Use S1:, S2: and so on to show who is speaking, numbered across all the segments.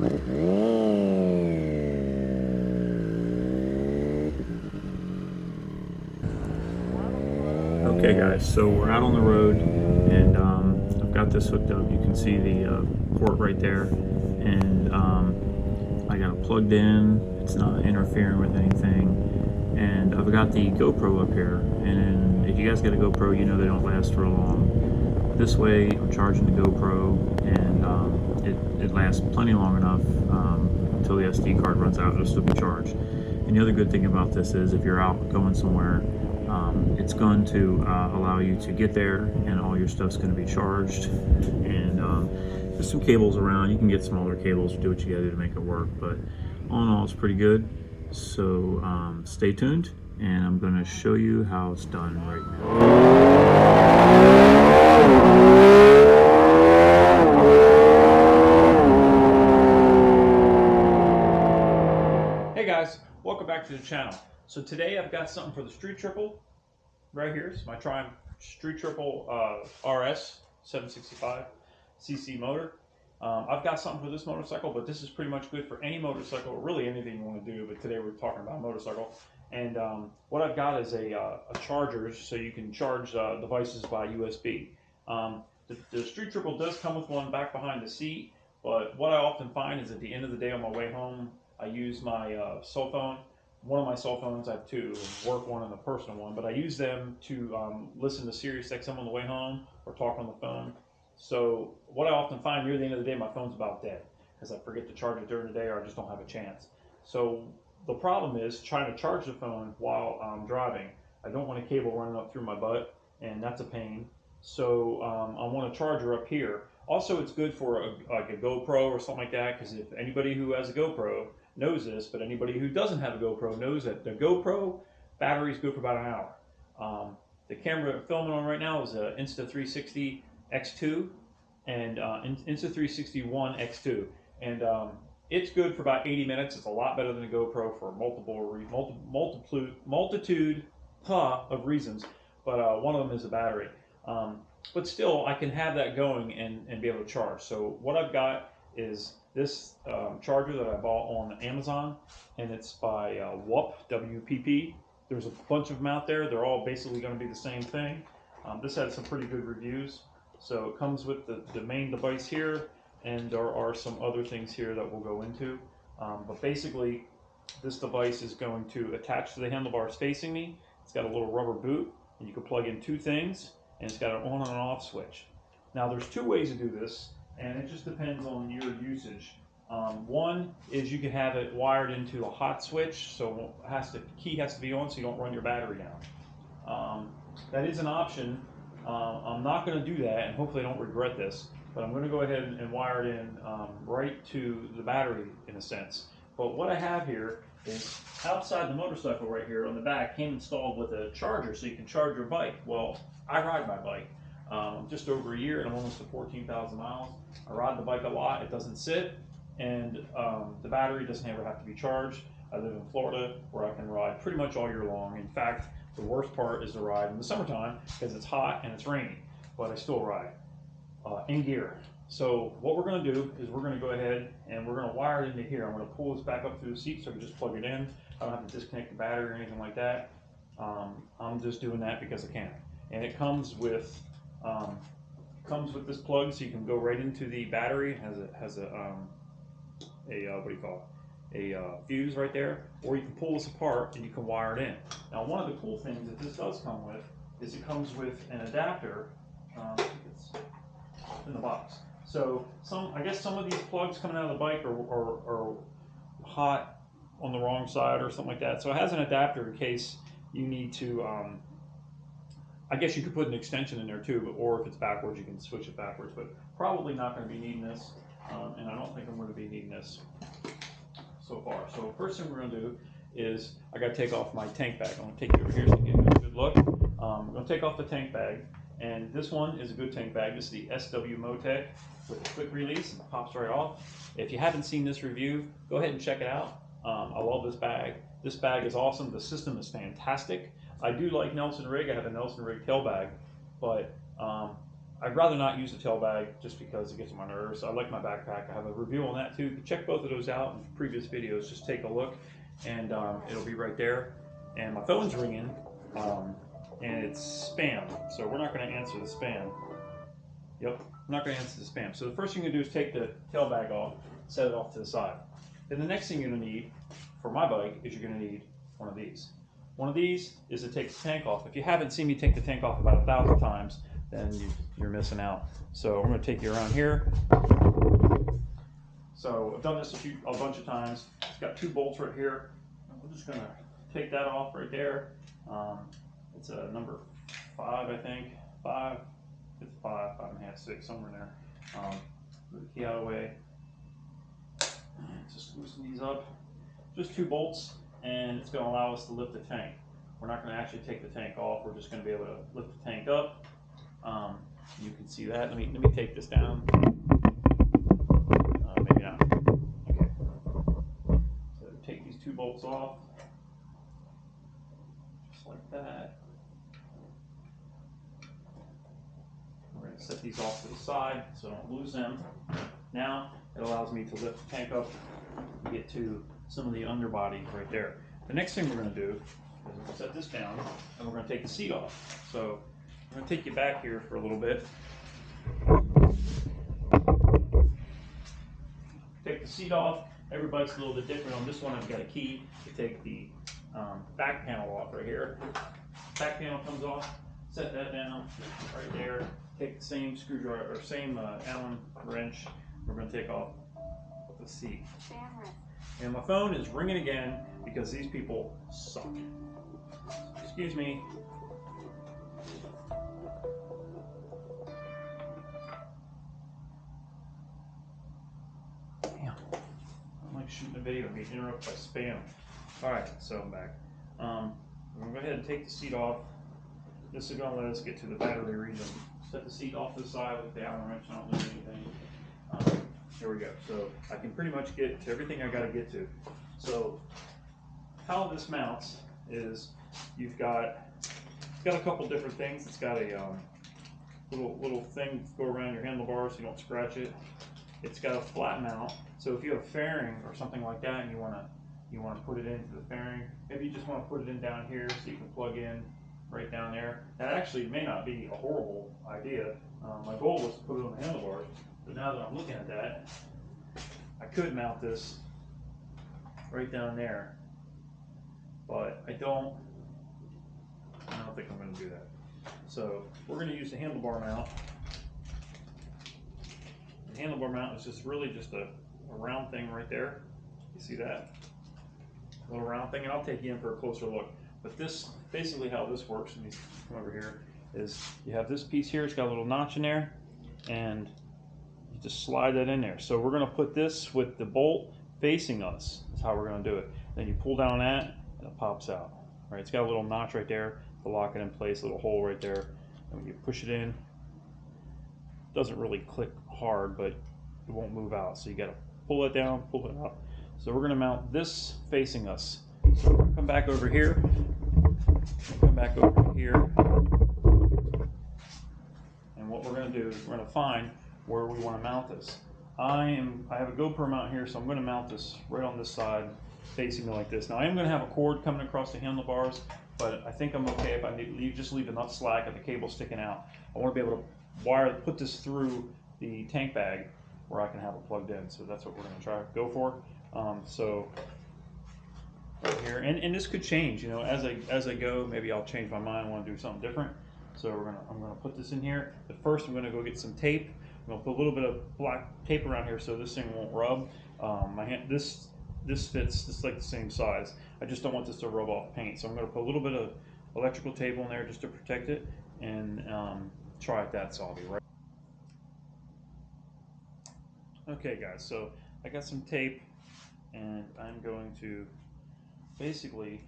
S1: Okay guys, so we're out on the road and I've got this hooked up. You can see the port right there, and I got it plugged in. It's not interfering with anything, and I've got the GoPro up here, and if you guys get a GoPro, you know they don't last real long. This way I'm charging the GoPro, and it lasts plenty long enough until the SD card runs out. It'll still be charged. And the other good thing about this is if you're out going somewhere, it's going to allow you to get there and all your stuff's going to be charged. And there's some cables around. You can get smaller cables, do what you gotta do to make it work, but all in all it's pretty good. So stay tuned, and I'm going to show you how it's done right now. Hey guys, welcome back to the channel. So today I've got something for the Street Triple right here. It's my Triumph Street Triple RS 765 cc motor. I've got something for this motorcycle, but this is pretty much good for any motorcycle, or really anything you want to do, but today we're talking about a motorcycle. And what I've got is a charger, so you can charge devices by USB. The Street Triple does come with one back behind the seat, but what I often find is at the end of the day on my way home, I use my cell phone. One of my cell phones, I have two, a work one and a personal one, but I use them to listen to Sirius XM on the way home or talk on the phone. So what I often find near the end of the day, my phone's about dead because I forget to charge it during the day, or I just don't have a chance. So the problem is trying to charge the phone while I'm driving. I don't want a cable running up through my butt, and that's a pain. So I want a charger up here. Also, it's good for like a GoPro or something like that, because if anybody who has a GoPro knows this, but anybody who doesn't have a GoPro knows that the GoPro battery is good for about an hour. The camera I'm filming on right now is a Insta360 X2 and Insta360 One X2, and it's good for about 80 minutes. It's a lot better than a GoPro for multitude of reasons, but one of them is the battery. But still, I can have that going and be able to charge. So what I've got is this charger that I bought on Amazon, and it's by WPP. There's a bunch of them out there. They're all basically going to be the same thing. This had some pretty good reviews. So it comes with the main device here, and there are some other things here that we'll go into. But basically, this device is going to attach to the handlebars facing me. It's got a little rubber boot, and you can plug in two things, and it's got an on and an off switch. Now there's two ways to do this, and it just depends on your usage. One is you can have it wired into a hot switch, so the key has to be on so you don't run your battery down. That is an option. I'm not going to do that, and hopefully I don't regret this, but I'm going to go ahead and wire it in right to the battery in a sense. But what I have here is outside the motorcycle right here on the back came installed with a charger so you can charge your bike. Well, I ride my bike. I'm just over a year and I'm almost to 14,000 miles. I ride the bike a lot. It doesn't sit, and the battery doesn't ever have to be charged. I live in Florida where I can ride pretty much all year long. In fact, the worst part is to ride in the summertime because it's hot and it's rainy, but I still ride in gear. So what we're going to do is we're going to go ahead and we're going to wire it into here. I'm going to pull this back up through the seat so I can just plug it in. I don't have to disconnect the battery or anything like that. I'm just doing that because I can. And it comes with this plug, so you can go right into the battery. It has a what do you call it? A fuse right there, or you can pull this apart and you can wire it in. Now, one of the cool things that this does come with is it comes with an adapter. It's in the box. So I guess some of these plugs coming out of the bike are hot on the wrong side or something like that. So it has an adapter in case you need to. I guess you could put an extension in there too, or if it's backwards, you can switch it backwards. But probably not going to be needing this, and I don't think I'm going to be needing this so far. So first thing we're going to do is I got to take off my tank bag. I'm going to take you over here so you can get a good look. I'm going to take off the tank bag, and this one is a good tank bag. This is the SQUIDMOTO with a quick release, and it pops right off. If you haven't seen this review, go ahead and check it out. I love this bag. This bag is awesome. The system is fantastic. I do like Nelson Rig. I have a Nelson Rig tail bag, but I'd rather not use the tail bag just because it gets on my nerves. I like my backpack. I have a review on that too. You can check both of those out in previous videos. Just take a look, and it'll be right there. And my phone's ringing, and it's spam. So we're not going to answer the spam. Yep, I'm not going to answer the spam. So the first thing you're going to do is take the tail bag off, set it off to the side. Then the next thing you're going to need for my bike is you're going to need one of these. One of these is to take the tank off. If you haven't seen me take the tank off about 1,000 times, then you're missing out. So I'm going to take you around here. So I've done this a bunch of times. It's got 2 bolts right here. I'm just going to take that off right there. It's a number 5, I think. 5. It's 5, 5.5, 6, somewhere in there. Move the key out of the way. Just loosen these up. Just 2 bolts, and it's going to allow us to lift the tank. We're not going to actually take the tank off. We're just going to be able to lift the tank up. You can see that. Let me take this down. Maybe not. Okay. So take these 2 bolts off, just like that. We're going to set these off to the side so I don't lose them. Now it allows me to lift the tank up and get to some of the underbody right there. The next thing we're going to do is set this down, and we're going to take the seat off. So I'm going to take you back here for a little bit. Take the seat off. Every bike's a little bit different. On this one, I've got a key to take the back panel off right here. Back panel comes off. Set that down right there. Take the same screwdriver or same Allen wrench. We're going to take off the seat. And my phone is ringing again because these people suck. Excuse me. Damn. I'm like shooting a video and being interrupted by spam. Alright, so I'm back. I'm going to go ahead and take the seat off. This is going to let us get to the battery region. Set the seat off to the side with the Allen wrench. I don't lose anything. Here we go. So I can pretty much get to everything I got to get to. So how this mounts is it's got a couple different things. It's got a little thing to go around your handlebars so you don't scratch it. It's got a flat mount. So if you have a fairing or something like that and you want to put it into the fairing, maybe you just want to put it in down here so you can plug in right down there. That actually may not be a horrible idea. My goal was to put it on the handlebars. But now that I'm looking at that, I could mount this right down there, but I don't think I'm going to do that. So we're going to use the handlebar mount. The handlebar mount is just really just a round thing right there. You see that? A little round thing, and I'll take you in for a closer look. But this, basically how this works, let me come over here, is you have this piece here, it's got a little notch in there, and just slide that in there. So we're going to put this with the bolt facing us. That's how we're going to do it. Then you pull down that and it pops out. Right? It's got a little notch right there to lock it in place, a little hole right there. And when you push it in, it doesn't really click hard, but it won't move out. So you got to pull it down, pull it out. So we're going to mount this facing us. So we're going to come back over here. Come back over here. And what we're going to do is we're going to find where we want to mount this. I have a GoPro mount here, so I'm going to mount this right on this side, facing me like this. Now I am going to have a cord coming across the handlebars, but I think I'm okay if I just leave enough slack and the cable sticking out. I want to be able to put this through the tank bag where I can have it plugged in. So that's what we're going to try to go for. So right here, and this could change, you know, as I go. Maybe I'll change my mind. I want to do something different. So I'm gonna put this in here. But first, I'm gonna go get some tape. I'm gonna put a little bit of black tape around here so this thing won't rub. My hand, this fits. It's like the same size. I just don't want this to rub off paint. So I'm gonna put a little bit of electrical tape on there just to protect it, and try it that. So I'll be right. Okay, guys. So I got some tape, and I'm going to basically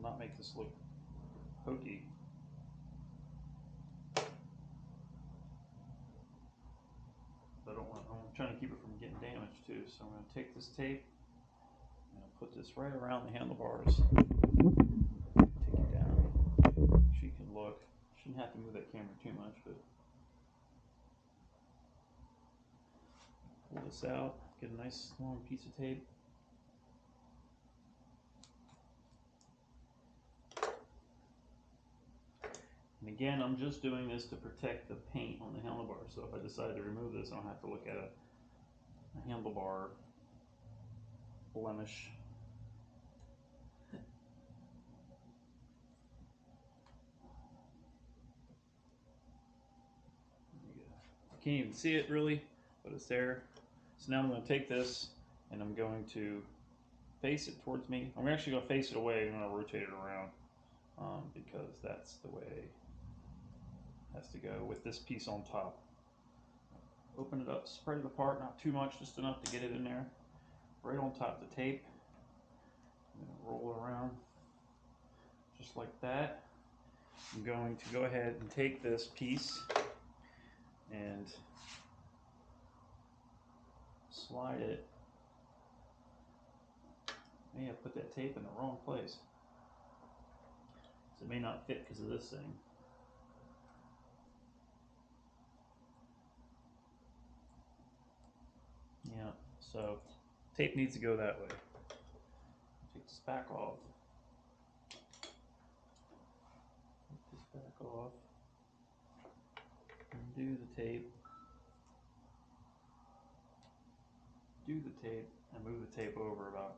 S1: not make this look hokey. I'm trying to keep it from getting damaged too. So I'm going to take this tape and I'll put this right around the handlebars. Take it down so you can look. Shouldn't have to move that camera too much, but pull this out, get a nice long piece of tape. And again, I'm just doing this to protect the paint on the handlebar. So if I decide to remove this, I don't have to look at a handlebar blemish. I can't even see it really, but it's there. So now I'm going to take this and I'm going to face it towards me. I'm actually going to face it away and I'm going to rotate it around because that's the way it has to go with this piece on top. Open it up, spread it apart, not too much, just enough to get it in there. Right on top of the tape. I'm going to roll it around just like that. I'm going to go ahead and take this piece and slide it. I may have put that tape in the wrong place. So it may not fit because of this thing. Yeah, so tape needs to go that way. Take this back off. Take this back off. Undo the tape. Do the tape and move the tape over about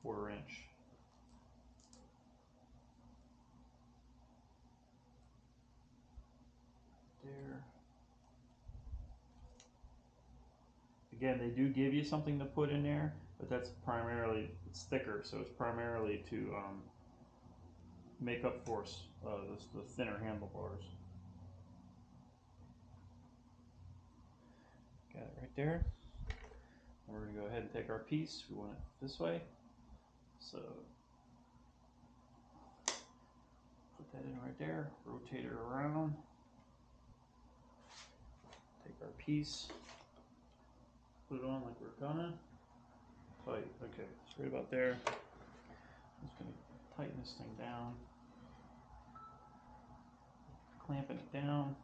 S1: 1/4 inch. There. Again, they do give you something to put in there, but that's primarily, it's thicker, so it's primarily to make up for the thinner handlebars. Got it right there. And we're going to go ahead and take our piece. We want it this way. So put that in right there, rotate it around, take our piece, put it on like we're gonna. Tight, okay, it's right about there. I'm just gonna tighten this thing down, clamping it down.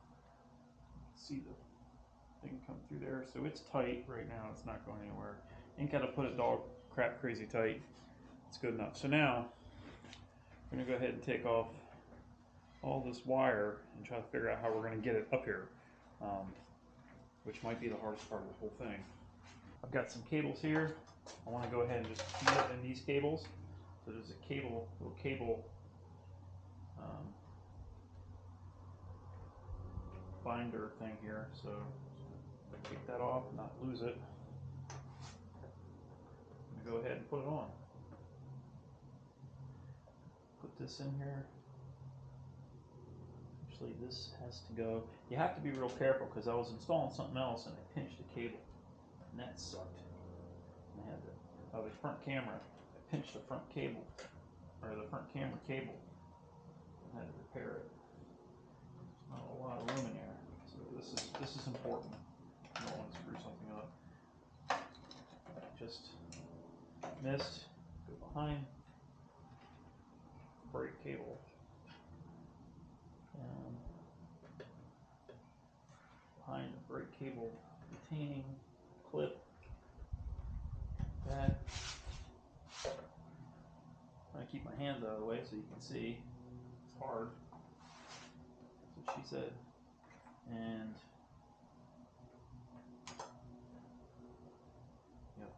S1: See the thing come through there. So it's tight right now, it's not going anywhere. Ain't gotta put it dog crap crazy tight. It's good enough. So now, we're gonna go ahead and take off all this wire and try to figure out how we're gonna get it up here, which might be the hardest part of the whole thing. I've got some cables here. I want to go ahead and just key it in these cables. So there's a little cable binder thing here. So take that off, not lose it. I'm going to go ahead and put it on. Put this in here. Actually, this has to go. You have to be real careful because I was installing something else and I pinched the cable, and that sucked. I had the front camera. I pinched the front cable, or the front camera cable. I had to repair it. There's not a lot of room in there, so this is important. You don't want to screw something up. Just missed. Go behind. Brake cable. Down. Behind the brake cable retaining clip. That. I keep my hands out of the way so you can see. It's hard. That's what she said. And yep.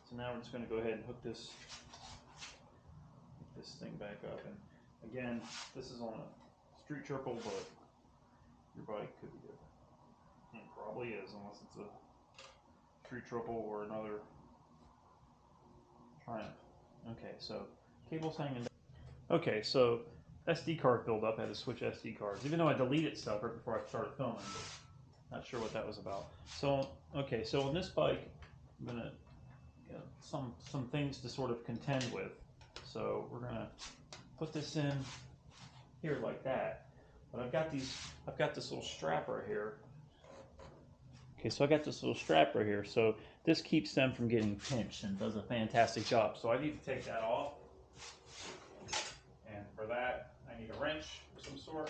S1: So now we're just going to go ahead and hook this thing back up. And again, this is on a street triple, but your bike could be different. It probably is, unless it's a street triple or another Triumph. Okay, so cable's hanging down. Okay, so SD card filled up. I had to switch SD cards, even though I deleted stuff right before I started filming. Not sure what that was about. So okay, so on this bike, I'm gonna some things to sort of contend with. So we're gonna put this in here like that. But I've got this little strap right here. Okay, so I got this little strap right here. So this keeps them from getting pinched and does a fantastic job. So I need to take that off. And for that, I need a wrench of some sort.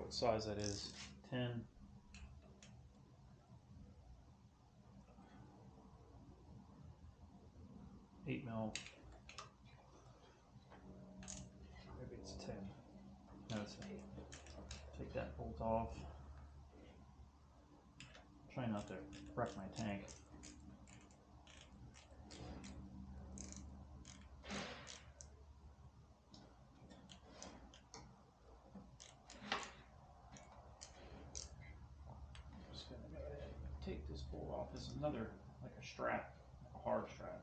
S1: what size that is. 10. 8 mil. Maybe it's 10. No, it's 8. Take that bolt off. Try not to wreck my tank. I'm just gonna go ahead and take this bolt off. This is another, like a strap, a hard strap.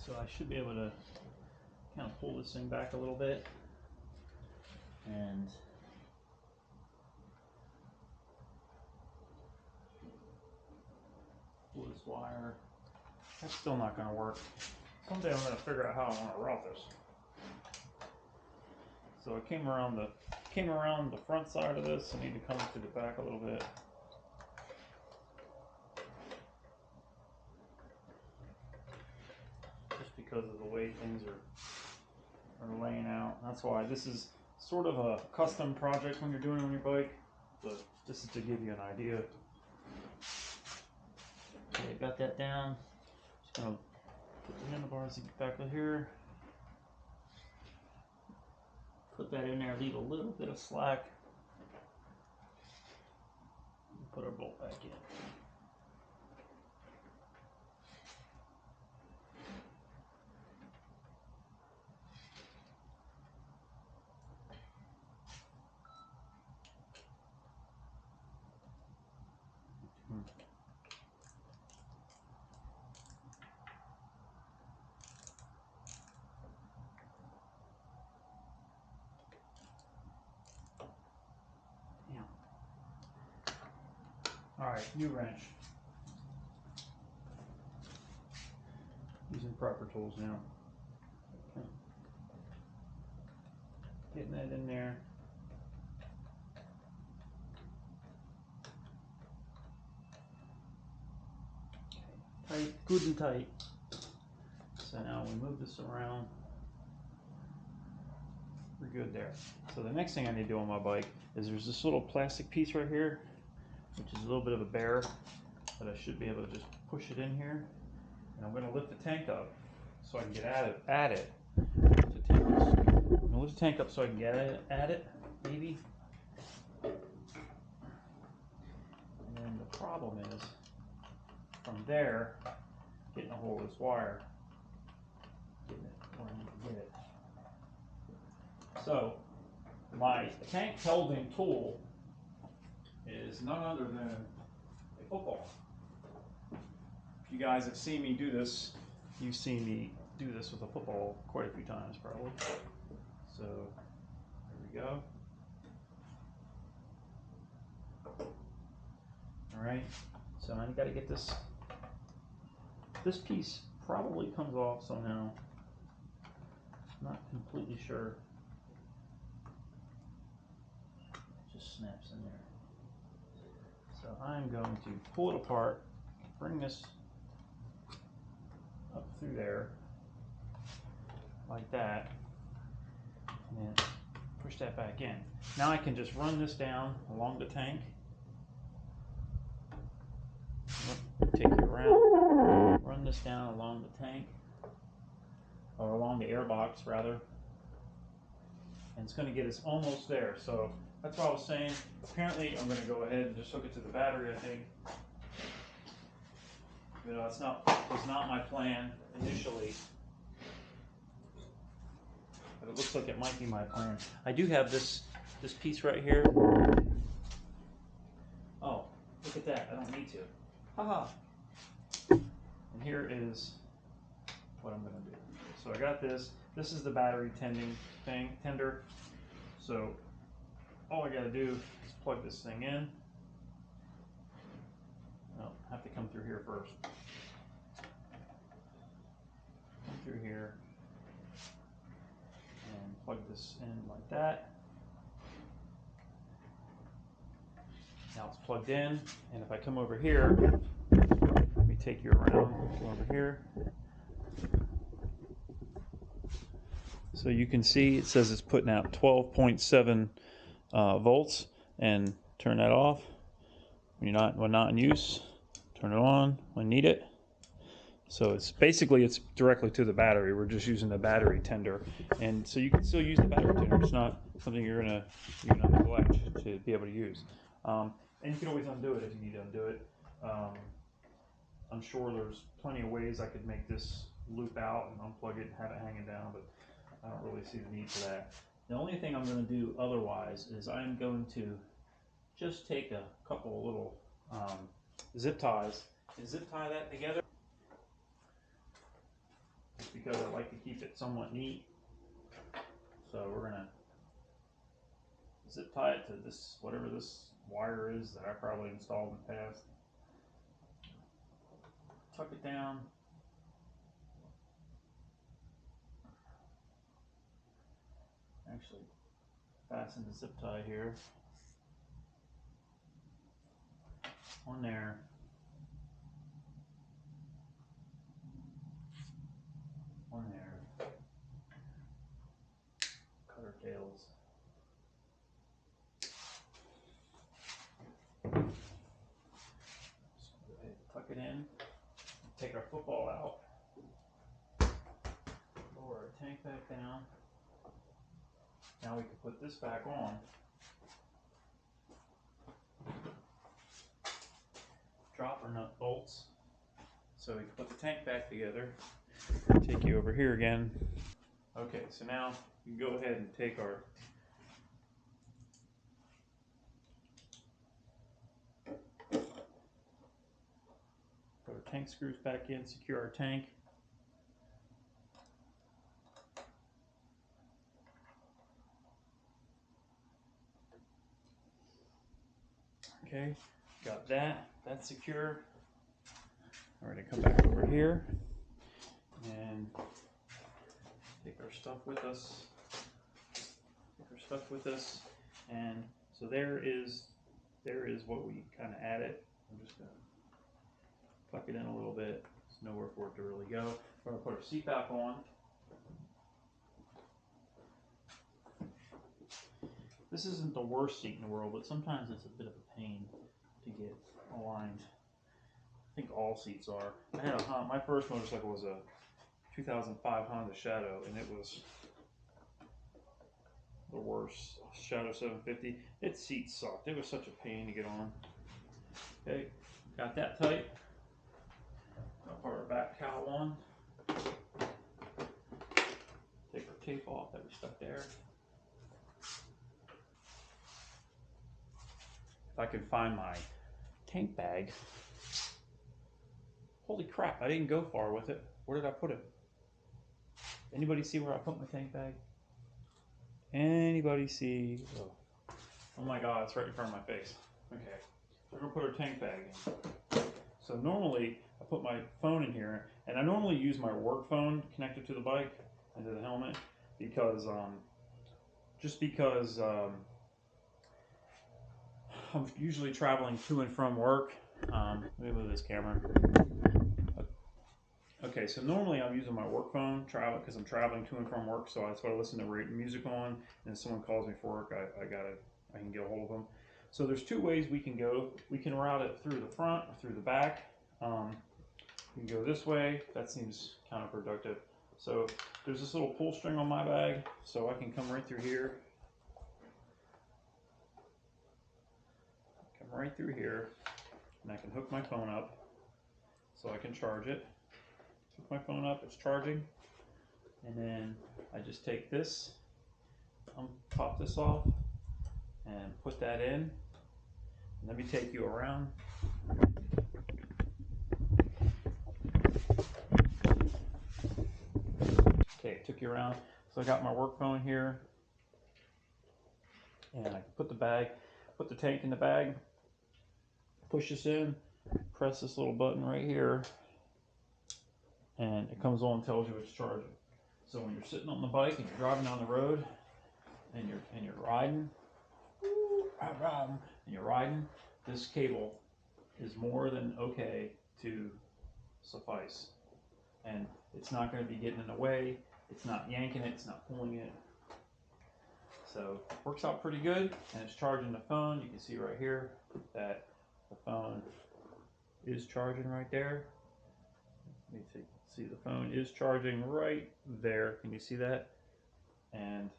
S1: So I should be able to kind of pull this thing back a little bit and pull this wire. That's still not going to work. Someday I'm going to figure out how I want to route this. So I came around the front side of this. I need to come to the back a little bit. Just because of the way things are laying out. That's why this is sort of a custom project when you're doing it on your bike, but this is to give you an idea. Okay, got that down. Just gonna put the handlebars back in here. Put that in there, leave a little bit of slack. Put our bolt back in. Alright, new wrench. Using proper tools now. Okay. Getting that in there. Okay. Tight, good and tight. So now we move this around. We're good there. So the next thing I need to do on my bike is there's this little plastic piece right here, which is a little bit of a bear, but I should be able to just push it in here. And I'm going to lift the tank up so I can get at it. I'm going to lift the tank up so I can get at it, maybe. And then the problem is, from there, getting a hold of this wire, getting it where I need to get it. So, my tank holding tool is none other than a football. If you guys have seen me do this, you've seen me do this with a football quite a few times probably. So there we go. Alright, so I got to get this piece probably comes off somehow. Not completely sure. It just snaps in there. So I'm going to pull it apart, bring this up through there like that, and then push that back in. Now I can just run this down along the tank. Take it around, run this down along the tank, or along the air box rather, and it's going to get us almost there. So that's what I was saying. Apparently I'm going to go ahead and just hook it to the battery, I think. You know, was not my plan initially, but it looks like it might be my plan. I do have this piece right here. Oh, look at that! I don't need to. Haha. And here is what I'm going to do. So I got this. This is the battery tender. So all I got to do is plug this thing in. Well, I have to come through here first. Come through here. this in like that. Now it's plugged in, and if I come over here, let me take you around, come over here. So you can see it says it's putting out 12.7 volts, and turn that off when not in use. Turn it on when need it. So it's basically directly to the battery. We're just using the battery tender, and so you can still use the battery tender. It's not something you're gonna neglect to be able to use. And you can always undo it if you need to undo it. I'm sure there's plenty of ways I could make this loop out and unplug it and have it hanging down, but I don't really see the need for that. The only thing I'm going to do otherwise is I'm going to just take a couple of little zip ties and zip tie that together, because I like to keep it somewhat neat. So we're going to zip tie it to this, whatever this wire is that I probably installed in the past. Tuck it down. Actually, fasten the zip tie here. On there. On there. Cut our tails. Just go ahead and tuck it in. Take our football out. Lower our tank back down. Now we can put this back on. Drop our nut bolts so we can put the tank back together. Take you over here again. Okay, so now you can go ahead and take our put our tank screws back in, secure our tank. Okay, got that. That's secure. We're going to come back over here and take our stuff with us. And so there is what we kind of added. I'm just going to tuck it in a little bit. There's nowhere for it to really go. We're going to put our seat back on. This isn't the worst seat in the world, but sometimes it's a bit of a pain to get aligned. I think all seats are. I had my first motorcycle was a 2005 Honda Shadow, and it was the worst. Shadow 750. Its seat sucked. It was such a pain to get on. Okay, got that tight. I'll put our back cowl on. Take our tape off that we stuck there. If I can find my tank bag. Holy crap, I didn't go far with it. Where did I put it? Anybody see where I put my tank bag? Anybody see? Oh my God, it's right in front of my face. Okay, we're gonna put our tank bag in. So normally I put my phone in here, and I normally use my work phone connected to the bike and to the helmet because I'm usually traveling to and from work. Let me move this camera. Okay, so normally I'm using my work phone because I'm traveling to and from work, so that's why I listen to music on, and if someone calls me for work, I can get a hold of them. So there's two ways we can go. We can route it through the front or through the back. You can go this way. That seems counterproductive. So there's this little pull string on my bag, so I can come right through here. Come right through here, and I can hook my phone up so I can charge it. Hook my phone up, it's charging, and then I just take this, pop this off, and put that in. And let me take you around. Okay, took you around. So I got my work phone here, and I can put the tank in the bag, push this in, press this little button right here, and it comes on and tells you it's charging. So when you're sitting on the bike and you're driving down the road and you're riding, and you're riding, this cable is more than okay to suffice. And it's not going to be getting in the way. It's not yanking it. It's not pulling it. So it works out pretty good. And it's charging the phone. You can see right here that the phone is charging right there. Let me see, the phone is charging right there. Can you see that? And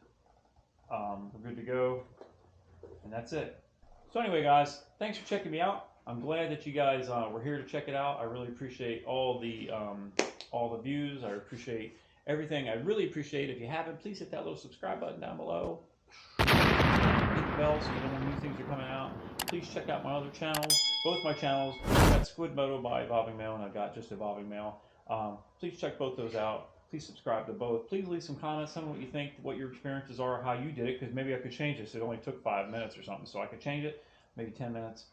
S1: we're good to go. And that's it. So anyway, guys, thanks for checking me out. I'm glad that you guys were here to check it out. I really appreciate all the views. I appreciate everything. I really appreciate it. If you haven't, please hit that little subscribe button down below. Hit the bell so you know when new things are coming out. Please check out my other channels. Both my channels. I've got SQUIDMOTO by Evolving Male, and I've got just Evolving Male. Please check both those out. Please subscribe to both. Please leave some comments. Tell me what you think, what your experiences are, how you did it, because maybe I could change this. It only took 5 minutes or something, so I could change it. Maybe 10 minutes.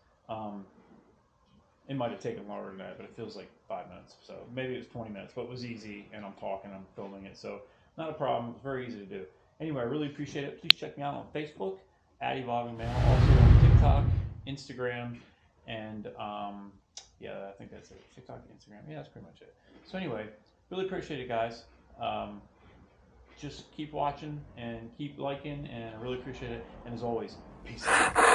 S1: It might have taken longer than that, but it feels like 5 minutes. So maybe it was 20 minutes, but it was easy, and I'm talking, I'm filming it, so not a problem. It's very easy to do. Anyway, I really appreciate it. Please check me out on Facebook at Evolving Male, also on TikTok, Instagram, and yeah, I think that's it. TikTok, Instagram. Yeah, that's pretty much it. So anyway, really appreciate it, guys. Just keep watching and keep liking, and I really appreciate it. And as always, peace out.